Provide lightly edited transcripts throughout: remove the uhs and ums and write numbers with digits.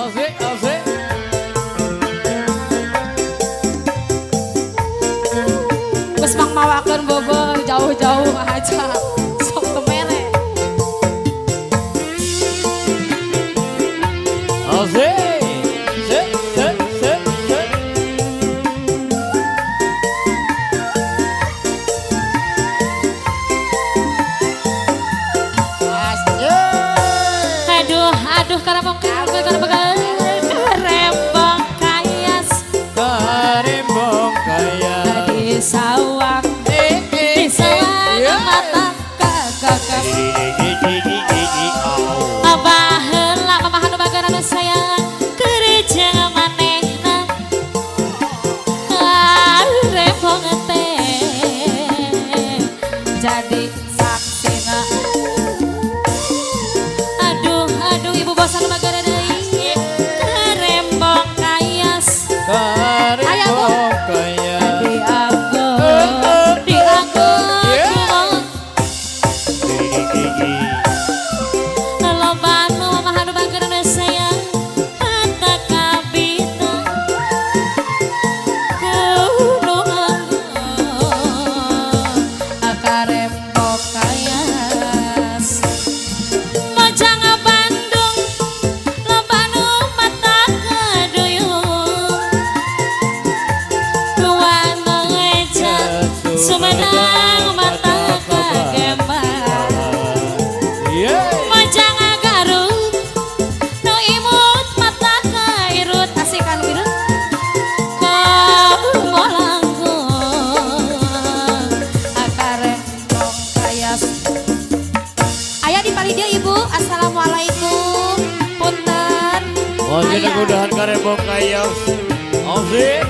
Asik, asik. Wes mang mawakeun bobo jauh-jauh aja. Sok temere. Asik. Sik, sik, sik, sik. Aduh, aduh karepong karepong kayas. Karimbong kaya. Di sawang, di sawang mata kakak. Abah heula mamahan bageuna nu sayang gereja manehna. Karepong teh jadi saksina. Aduh, aduh ibu bosan bageuna deui. Karembong kayas. Karimbong kaya. Sumedang mata kagembar, mojang agarut, nu imut mata kairut, asikan birut, kemolangkung, akarembong kayas. Aya di palidia ibu, assalamualaikum, punten. Mudah-mudahan karembong kaya. Asik.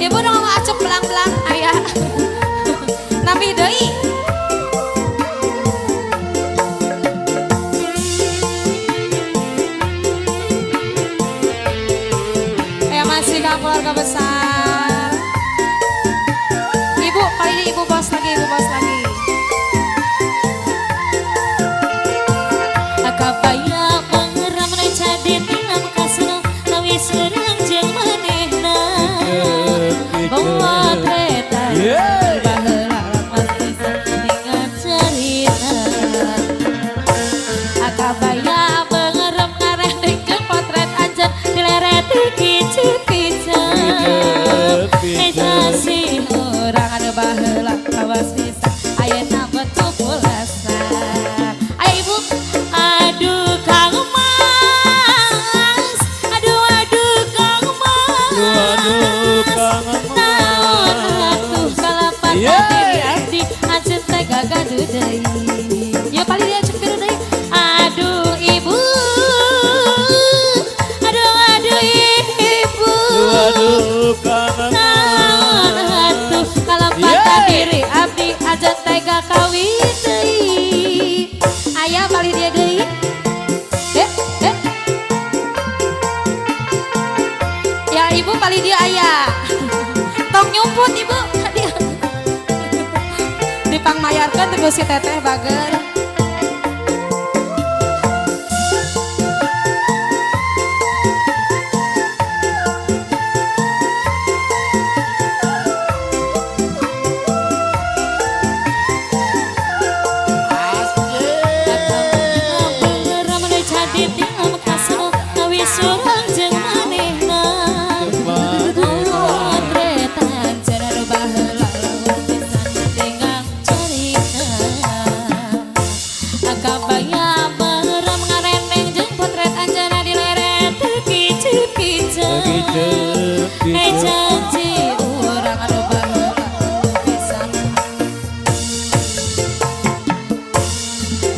Ibu dong acuk belang-belang ayah. Nabi deui. Ya masih kak keluarga besar. Ibu, kali ini ibu bos lagi, ibu bos lagi. Akabaya mengeram jadi tinam kasno lawi serang jeung manehna. Bawa kereta baheula masih ingat cerita. Akabaya mengerem ngarendeng jeung potret anjeun dileret kiceu-kiceu. Sih urang anu baheula kawas pisan ayeuna betul pulasan. Ayo ibu, aduh Kang Mas, aduh Kang Mas. Aduh Kang Mas. Diri abdi anjeun teh gagaduh deui. Yuk paling dia cek biru deui. Aduh ibu. Aduh ibu. Aduh Kang Naon atuh kalapatan diri abdi anjeun teh gakawin deui. Aya paling dia deui. Ya ibu paling dia aya. Tong nyumput ibu. Dipangmayarkan terus si teteh bager. Janji urang anu baheula pisan.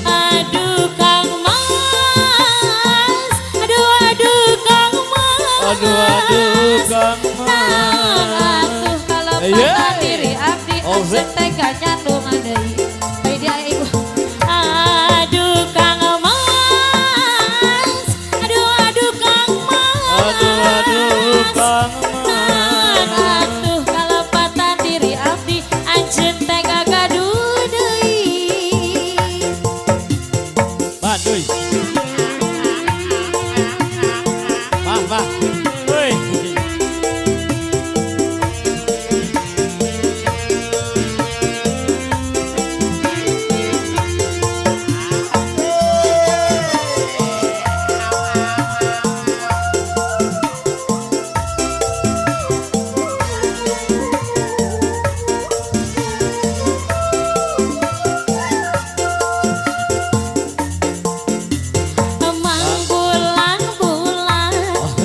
Aduh Kang Mas, aduh Kang Mas. Aduh Kang Mas. Atuh kalau patah diri abdi anjeun teh nyandung deui. Bae dia ibu. Aduh Kang Mas, aduh Kang Mas. Aduh Kang Mas.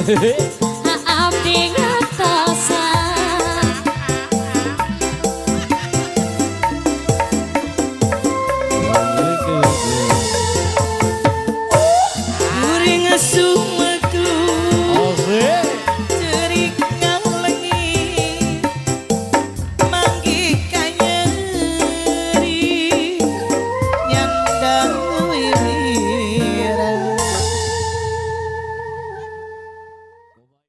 abdi ngatosan. Kuring asuh